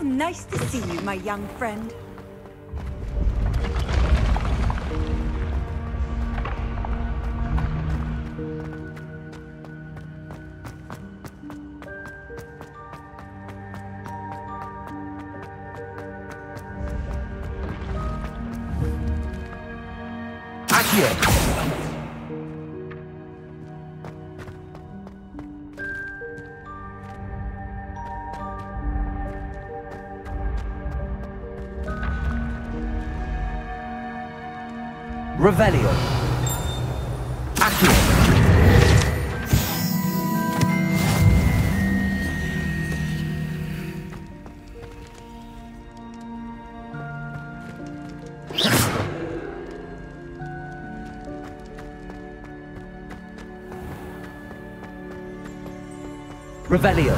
How nice to see you, my young friend. Revelio. Accio. Revelio.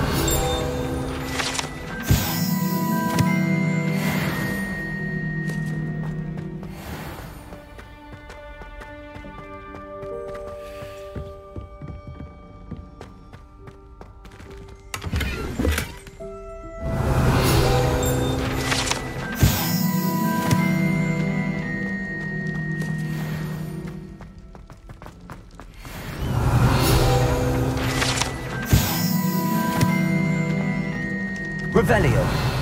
Revelio.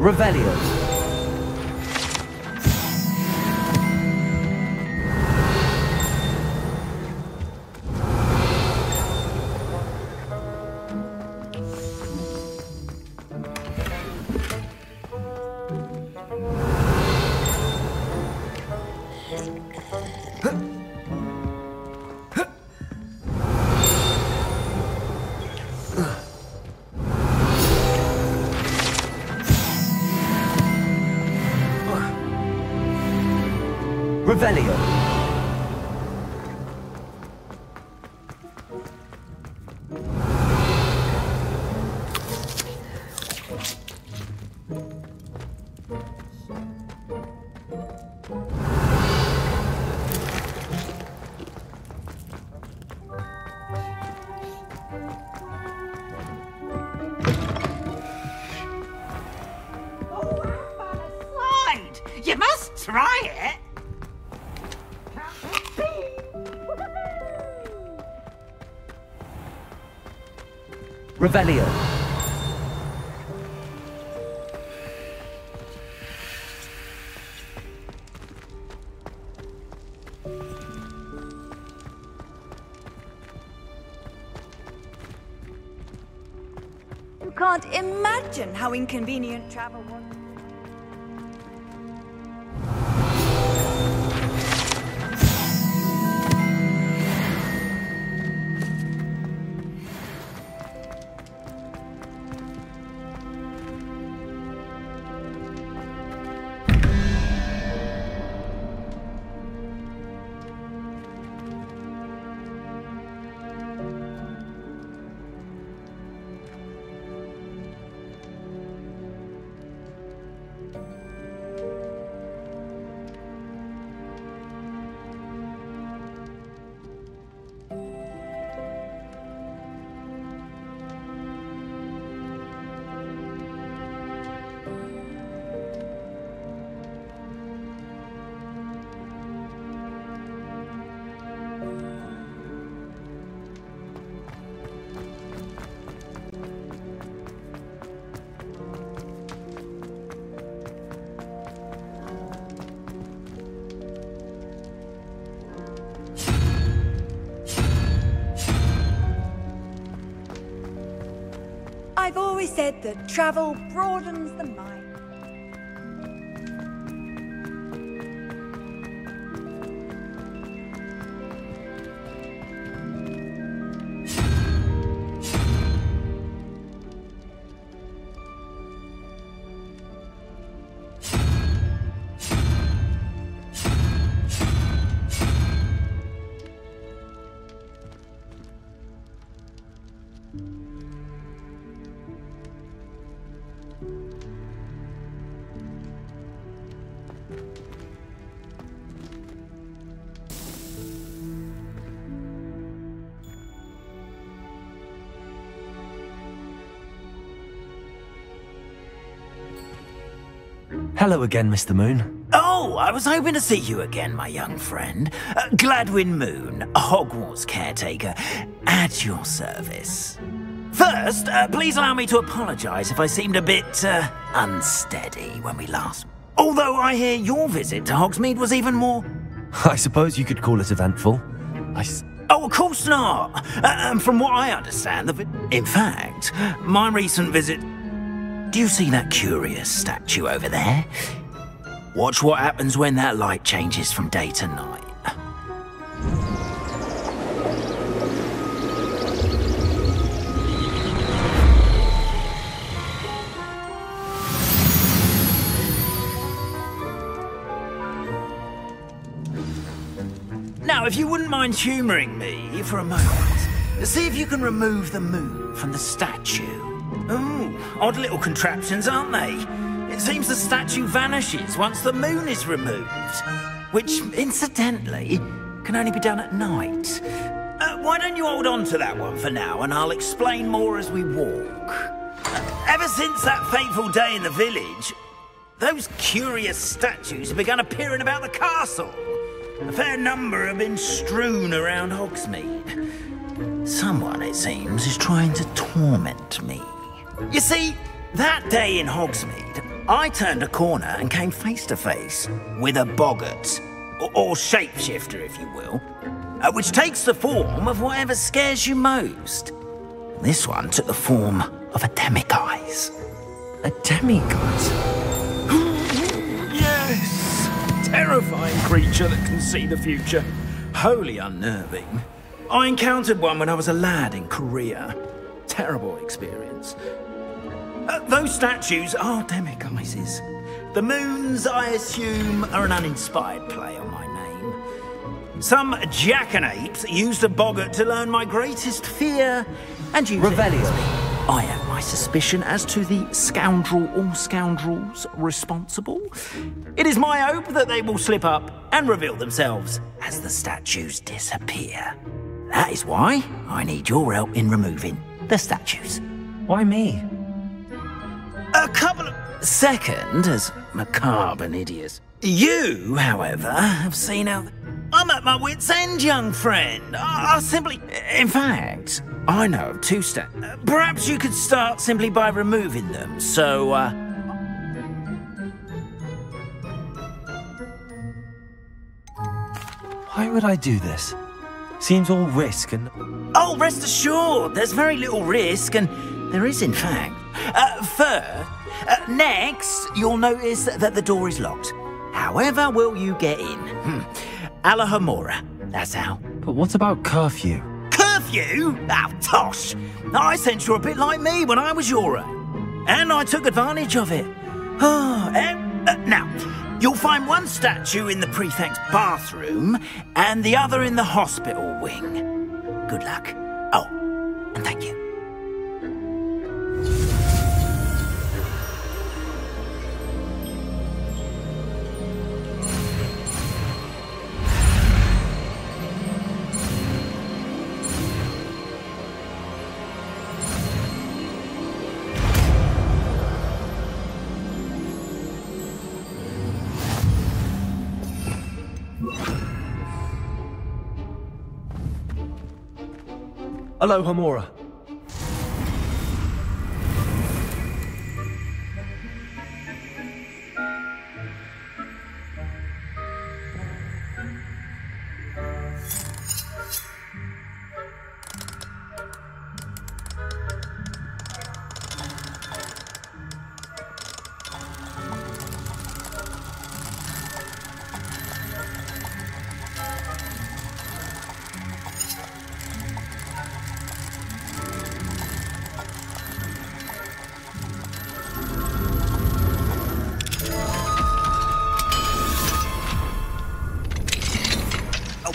Revelio. Revelio. You must try it. Revelio. You can't imagine how inconvenient travel was. I've always said that travel broadens the mind. Hello again, Mr. Moon. Oh, I was hoping to see you again, my young friend. Gladwin Moon, Hogwarts caretaker, at your service. First, please allow me to apologise if I seemed a bit, unsteady when we last... Although I hear your visit to Hogsmeade was even more... I suppose you could call it eventful. Oh, of course not. From what I understand, in fact, my recent visit... Do you see that curious statue over there? Watch what happens when that light changes from day to night. Now, if you wouldn't mind humouring me for a moment, see if you can remove the moon from the statue. Ooh, odd little contraptions, aren't they? It seems the statue vanishes once the moon is removed, which, incidentally, can only be done at night. Why don't you hold on to that one for now, and I'll explain more as we walk. Ever since that fateful day in the village, those curious statues have begun appearing about the castle. A fair number have been strewn around Hogsmeade. Someone, it seems, is trying to torment me. You see, that day in Hogsmeade, I turned a corner and came face to face with a boggart, or shapeshifter, if you will, which takes the form of whatever scares you most. This one took the form of a demiguise. A demiguise? Yes! Terrifying creature that can see the future. Wholly unnerving. I encountered one when I was a lad in Korea. Terrible experience. Those statues are demiguises. The moons, I assume, are an uninspired play on my name. Some jackanapes used a boggart to learn my greatest fear and use Revelio. it. I have my suspicion as to the scoundrel or scoundrels responsible. It is my hope that they will slip up and reveal themselves as the statues disappear. That is why I need your help in removing the statues. Why me? A couple of... Second, as macabre and hideous. You, however, have seen how... I'm at my wit's end, young friend. I simply... In fact, I know of two perhaps you could start simply by removing them, so, Why would I do this? Seems all risk and... Oh, rest assured, there's very little risk, and there is, in fact. Next, you'll notice that the door is locked. However will you get in? Alohomora, that's how. But what about curfew? Curfew? Oh, tosh. I sense you're a bit like me when I was your age. And I took advantage of it. Now, you'll find one statue in the prefect's bathroom and the other in the hospital wing. Good luck. Oh, and thank you. Alohomora.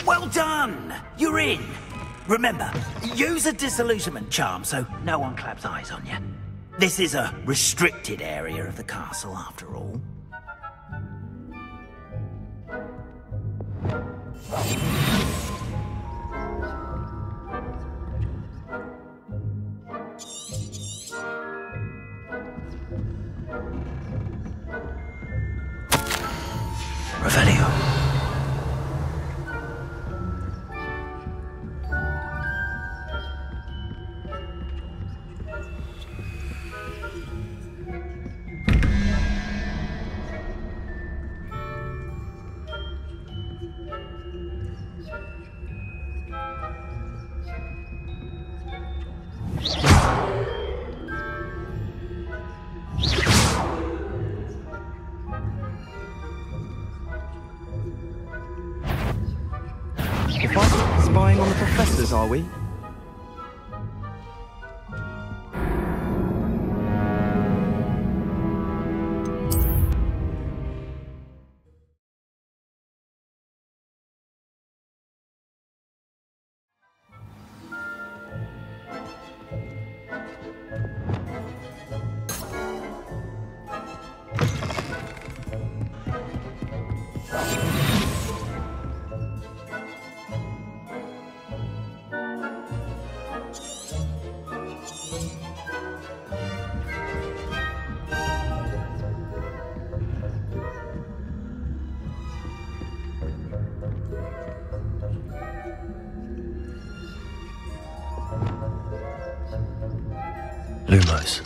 Well done! You're in. Remember, use a disillusionment charm so no one claps eyes on you. This is a restricted area of the castle, after all. Revelio. Spying on the professors, are we? Lumos.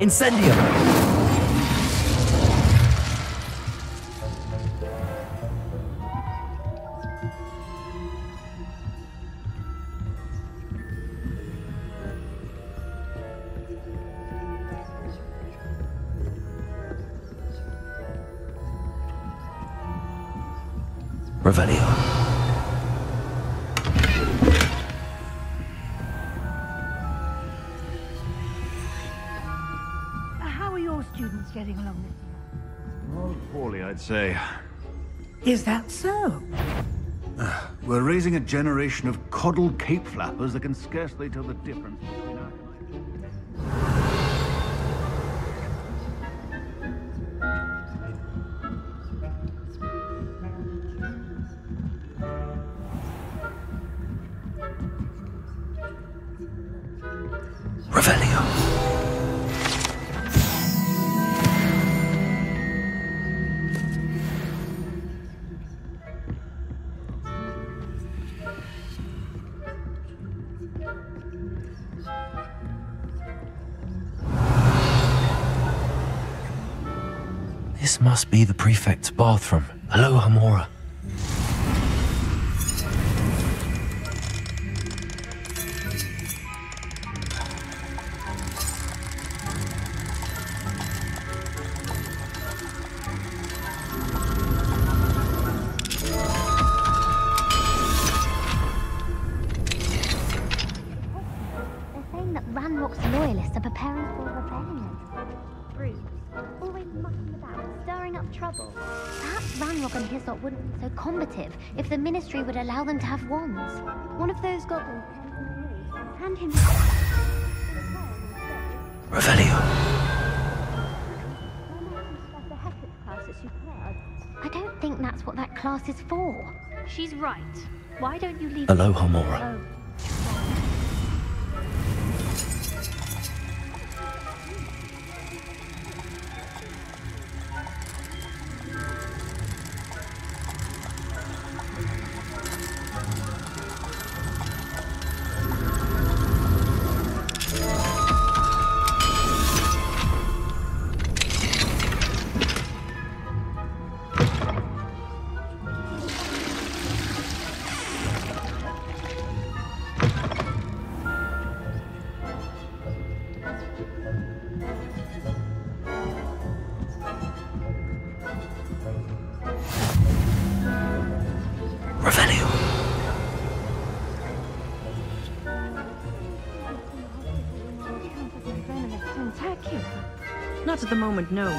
Incendium! Revelio. How are your students getting along this year? Oh, poorly, I'd say. Is that so? We're raising a generation of coddled cape flappers that can scarcely tell the difference between our... Revelio. This must be the prefect's bathroom. Hello, Hamura. They're saying that Ranrock's loyalists are preparing for a rebellion. Brutes, always mucking about, stirring up trouble. Perhaps Ranrock and his lot wouldn't be so combative if the Ministry would allow them to have wands. One of those goblins hand him... Revelio. I don't think that's what that class is for. She's right. Why don't you leave... Hello, Hamura. Oh. Not at the moment, no.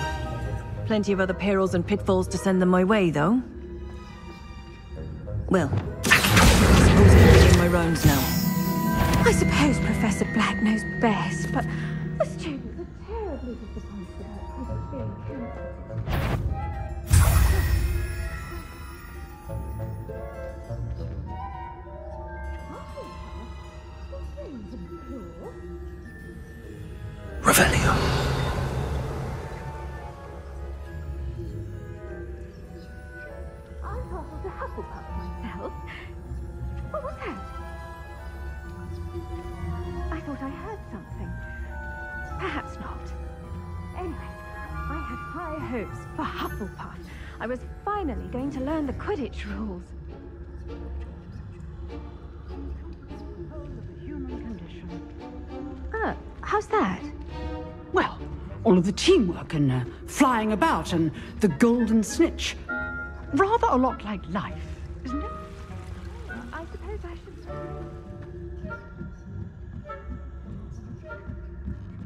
Plenty of other perils and pitfalls to send them my way, though. Well, I suppose I'm doing my rounds now. I suppose Professor Black knows best, but the students are terribly disappointed about his experience. Revelio. I thought it was a Hufflepuff myself. What was that? I thought I heard something. Perhaps not. Anyway, I had high hopes for Hufflepuff. I was finally going to learn the Quidditch rules. How's that? Well, all of the teamwork and flying about and the golden snitch. Rather a lot like life, isn't it? I suppose I should...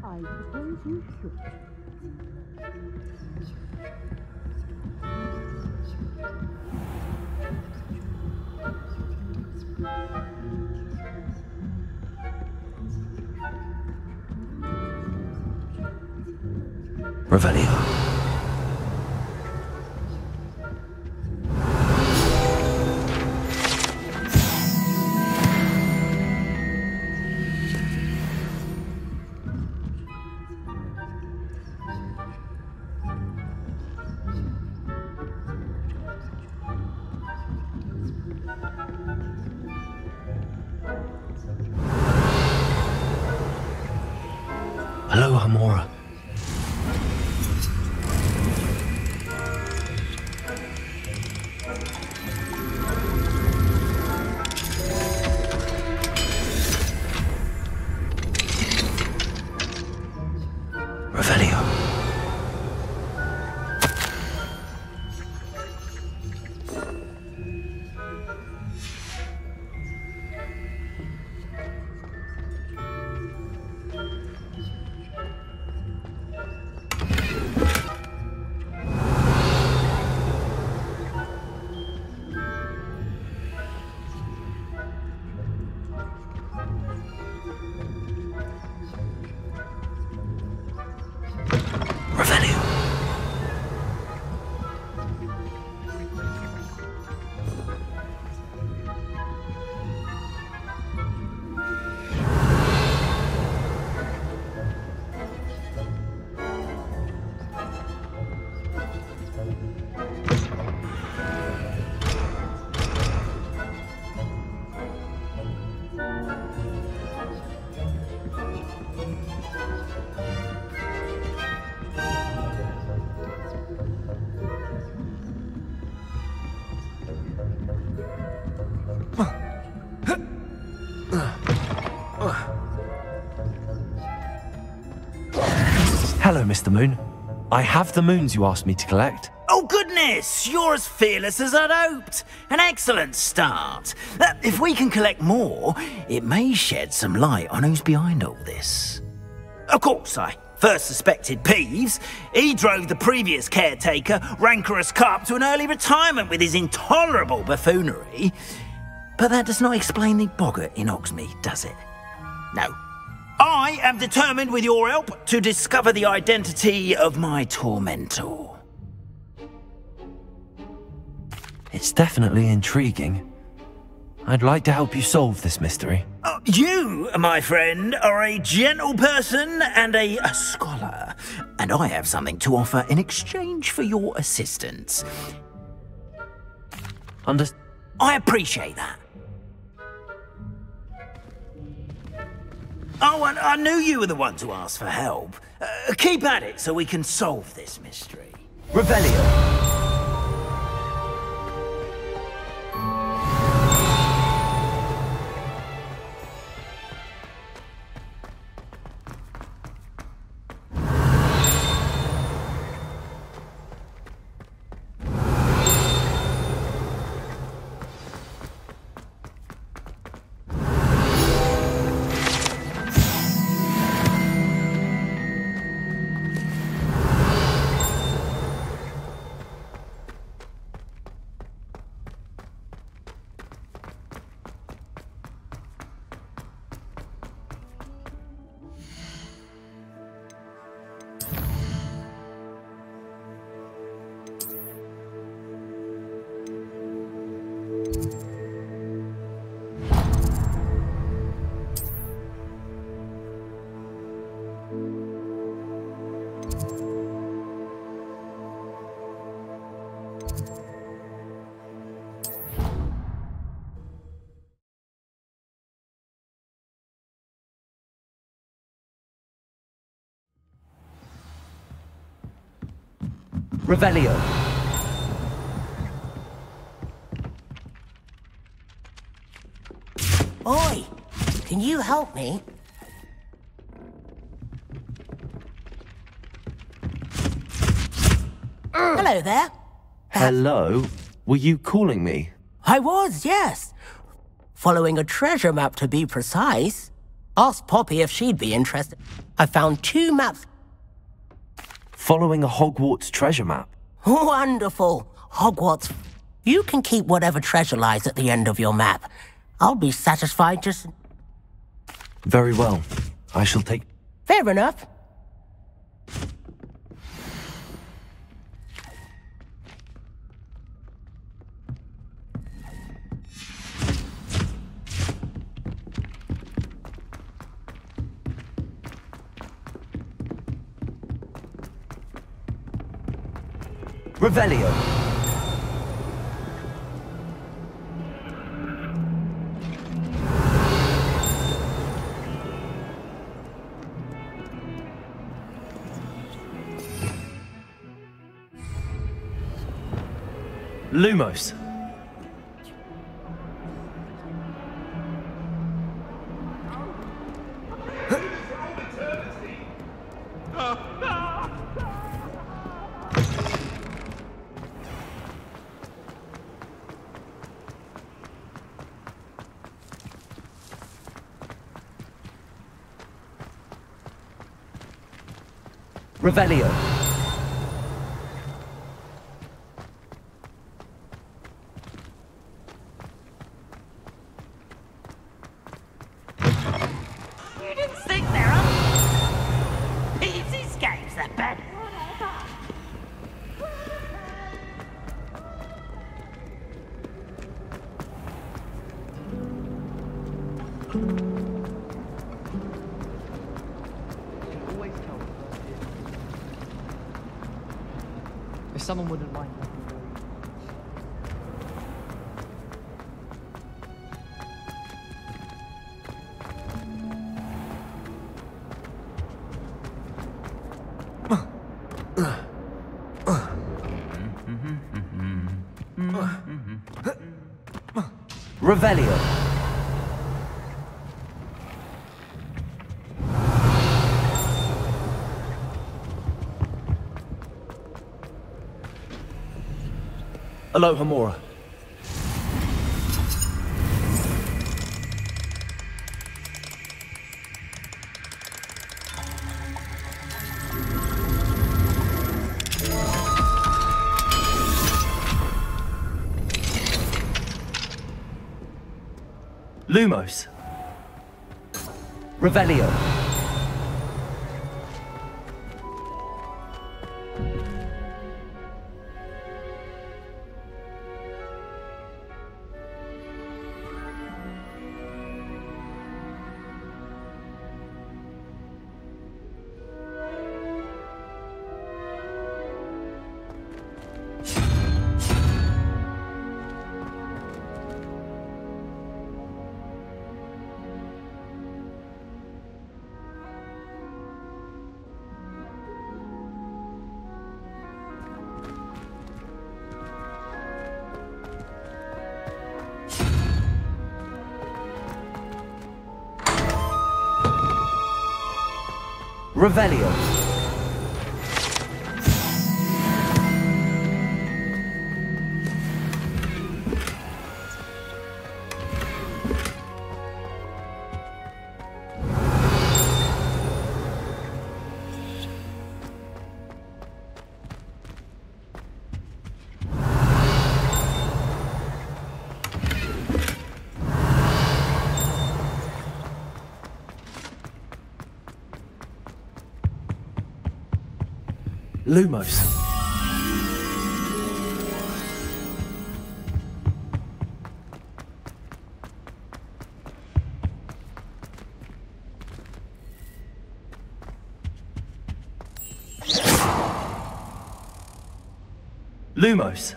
I suppose you should. Revelio. Hello, Hamura. Revelio. Mr. Moon. I have the moons you asked me to collect. Oh, goodness! You're as fearless as I'd hoped. An excellent start. If we can collect more, it may shed some light on who's behind all this. Of course, I first suspected Peeves. He drove the previous caretaker, Rancorous Carp, to an early retirement with his intolerable buffoonery. But that does not explain the boggart in Hogsmeade, does it? No. I am determined, with your help, to discover the identity of my tormentor. It's definitely intriguing. I'd like to help you solve this mystery. You, my friend, are a gentle person and a scholar, and I have something to offer in exchange for your assistance. I appreciate that. Oh, and I knew you were the one to ask for help. Keep at it so we can solve this mystery. Revelio. Revelio. Oi! Can you help me? Hello there. Hello? Were you calling me? I was, yes. Following a treasure map, to be precise. Asked Poppy if she'd be interested. I found 2 maps. Following a Hogwarts treasure map? Wonderful. Hogwarts. You can keep whatever treasure lies at the end of your map. I'll be satisfied just... Very well. I shall take... Fair enough. Revelio. Lumos. Revelio. You didn't think there, huh? Easy escapes, that bad. If someone wouldn't mind. Revelio. Alohomora. Lumos. Revelio. Revelio. Lumos. Lumos.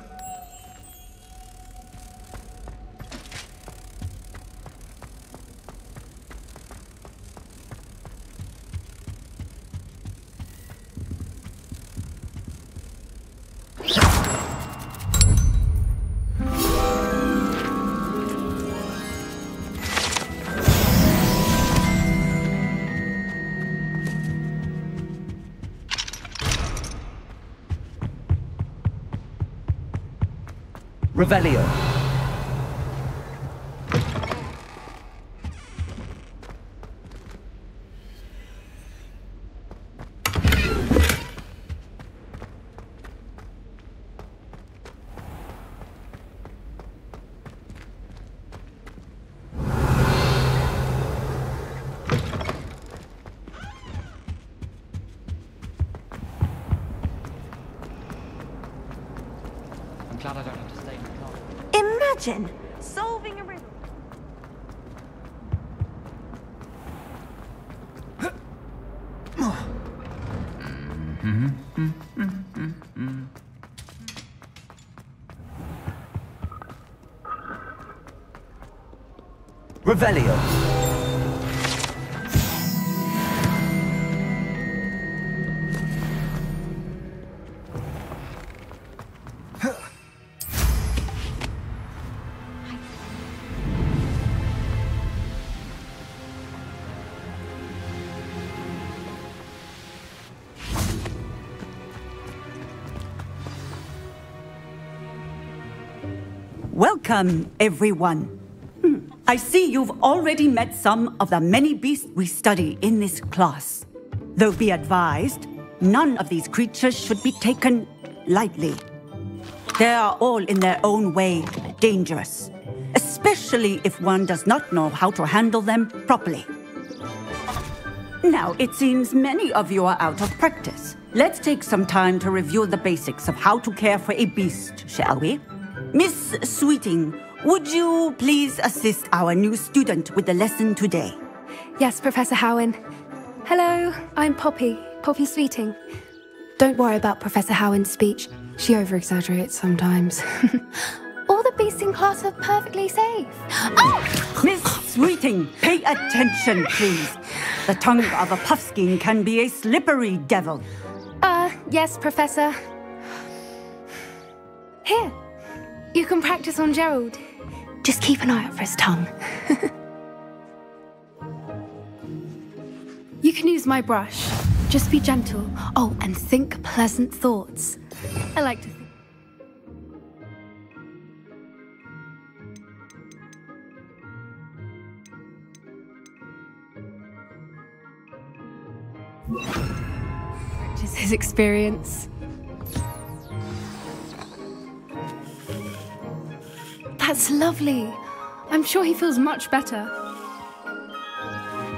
Revelio. I'm glad I don't have to stay in the car. Imagine solving a riddle. Revelio. Welcome, everyone. I see you've already met some of the many beasts we study in this class. Though be advised, none of these creatures should be taken lightly. They are all in their own way dangerous, especially if one does not know how to handle them properly. Now, it seems many of you are out of practice. Let's take some time to review the basics of how to care for a beast, shall we? Miss Sweeting, would you please assist our new student with the lesson today? Yes, Professor Howen. Hello, I'm Poppy Sweeting. Don't worry about Professor Howen's speech. She over-exaggerates sometimes. All the beasts in class are perfectly safe. Oh! Miss Sweeting, pay attention, please. The tongue of a puffskein can be a slippery devil. Yes, Professor. Here, you can practice on Gerald. Just keep an eye out for his tongue. You can use my brush. Just be gentle. Oh, and think pleasant thoughts. I like to think. Which is his experience. That's lovely. I'm sure he feels much better.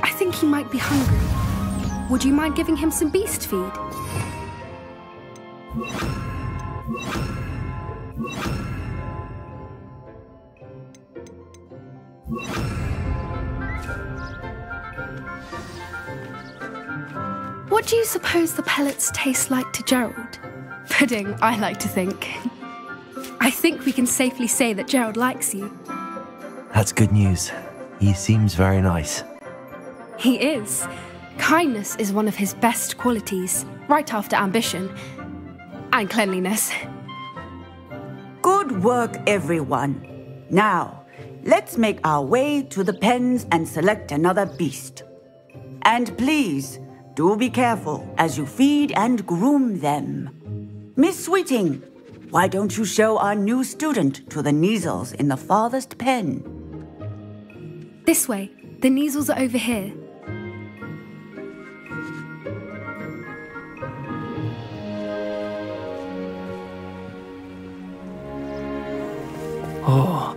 I think he might be hungry. Would you mind giving him some beast feed? What do you suppose the pellets taste like to Gerald? Pudding, I like to think. I think we can safely say that Gerald likes you. That's good news. He seems very nice. He is. Kindness is one of his best qualities, right after ambition. And cleanliness. Good work, everyone. Now, let's make our way to the pens and select another beast. And please, do be careful as you feed and groom them. Miss Sweeting, why don't you show our new student to the Kneazles in the farthest pen? This way. The Kneazles are over here. Oh,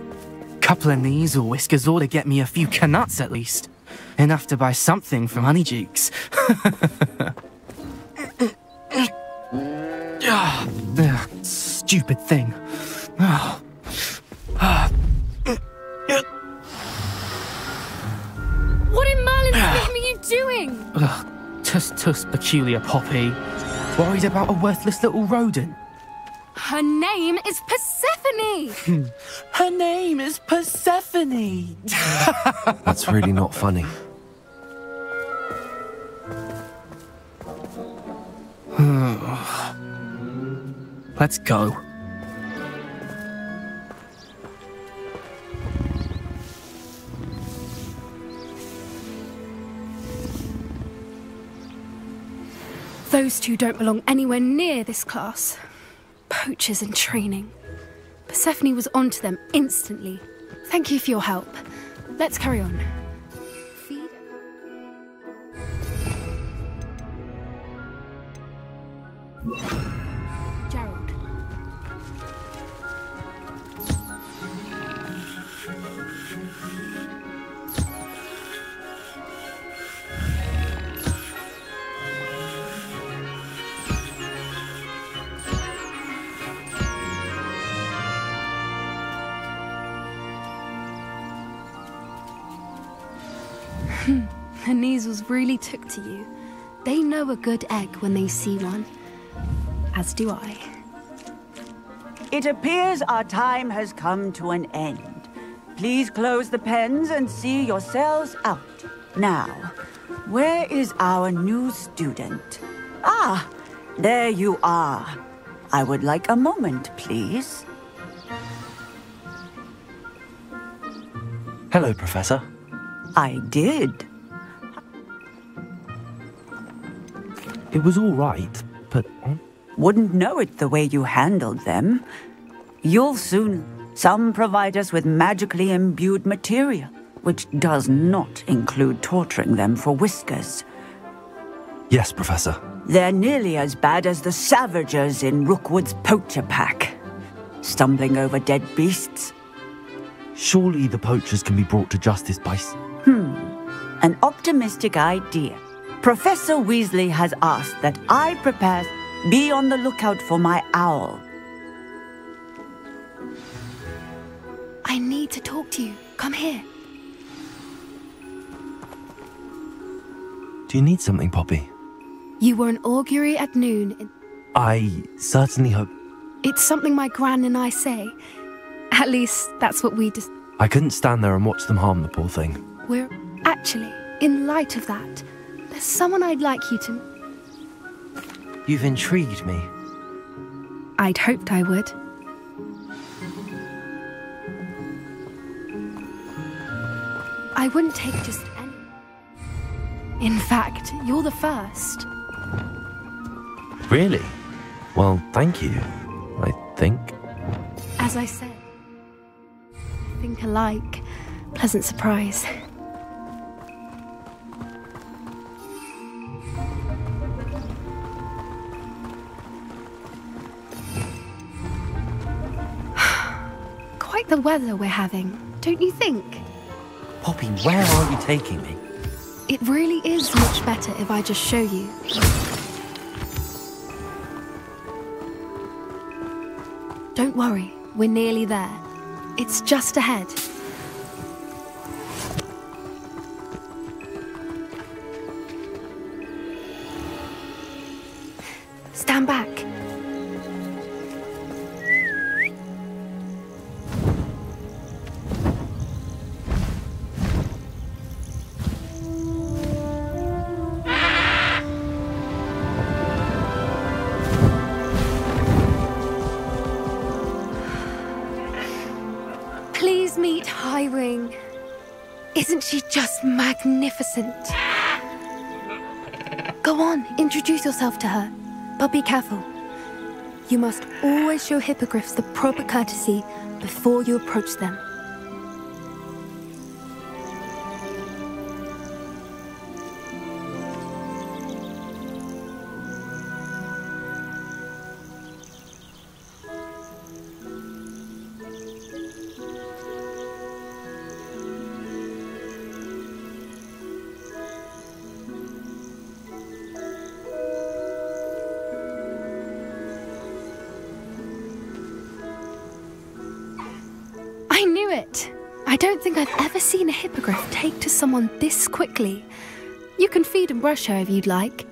couple of Kneazle whiskers ought to get me a few Knuts at least. Enough to buy something from Honeydukes. Stupid thing. What in Merlin's name are you doing? Tuss, peculiar Poppy. Worried about a worthless little rodent. Her name is Persephone! Her name is Persephone! That's really not funny. Let's go. Those two don't belong anywhere near this class. Poachers in training. Persephone was onto them instantly. Thank you for your help. Let's carry on. Feed. Gerald. The Kneazles really took to you. They know a good egg when they see one. As do I. It appears our time has come to an end. Please close the pens and see yourselves out. Now, where is our new student? Ah, there you are. I would like a moment, please. Hello, Professor. I did. It was all right, but... Wouldn't know it the way you handled them. You'll soon... Some provide us with magically imbued materia, which does not include torturing them for whiskers. Yes, Professor. They're nearly as bad as the Savagers in Rookwood's poacher pack. Stumbling over dead beasts. Surely the poachers can be brought to justice by... An optimistic idea. Professor Weasley has asked that I prepare... Be on the lookout for my owl. I need to talk to you. Come here. Do you need something, Poppy? You were an augury at noon. I certainly hope... It's something my gran and I say. At least, that's what we just... I couldn't stand there and watch them harm the poor thing. We're... Actually, in light of that, there's someone I'd like you to... You've intrigued me. I'd hoped I would. I wouldn't take just any... In fact, you're the first. Really? Well, thank you, I think. As I said, think alike. Pleasant surprise. like the weather we're having, don't you think? Poppy, where are you taking me? It really is much better if I just show you. Don't worry, we're nearly there. It's just ahead. Stand back. Please meet Highwing. Isn't she just magnificent? Go on, introduce yourself to her. But be careful. You must always show hippogriffs the proper courtesy before you approach them. I knew it! I don't think I've ever seen a hippogriff take to someone this quickly. You can feed and brush her if you'd like.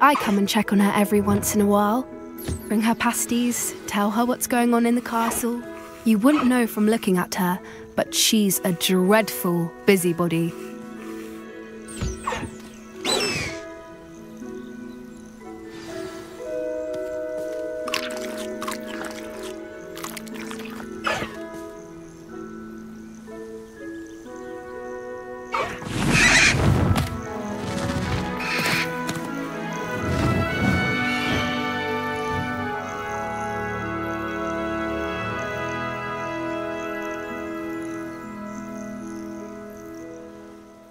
I come and check on her every once in a while. Bring her pasties, tell her what's going on in the castle. You wouldn't know from looking at her, but she's a dreadful busybody.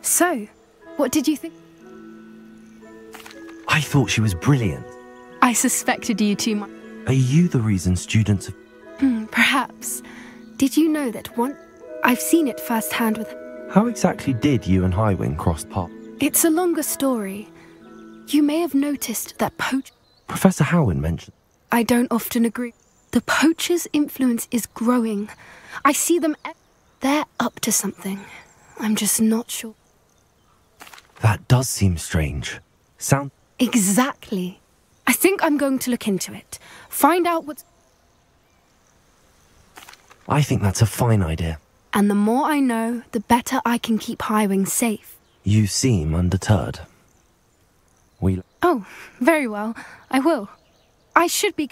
So, what did you think? I thought she was brilliant. I suspected you too much. Are you the reason students have... Perhaps. Did you know that I've seen it firsthand with... How exactly did you and Highwing cross paths? It's a longer story. You may have noticed that Professor Howin mentioned... I don't often agree. The poacher's influence is growing. I see them... They're up to something. I'm just not sure. That does seem strange. Exactly. I think I'm going to look into it. Find out what's... I think that's a fine idea. And the more I know, the better I can keep Highwing safe. You seem undeterred. Oh, very well. I will. I should be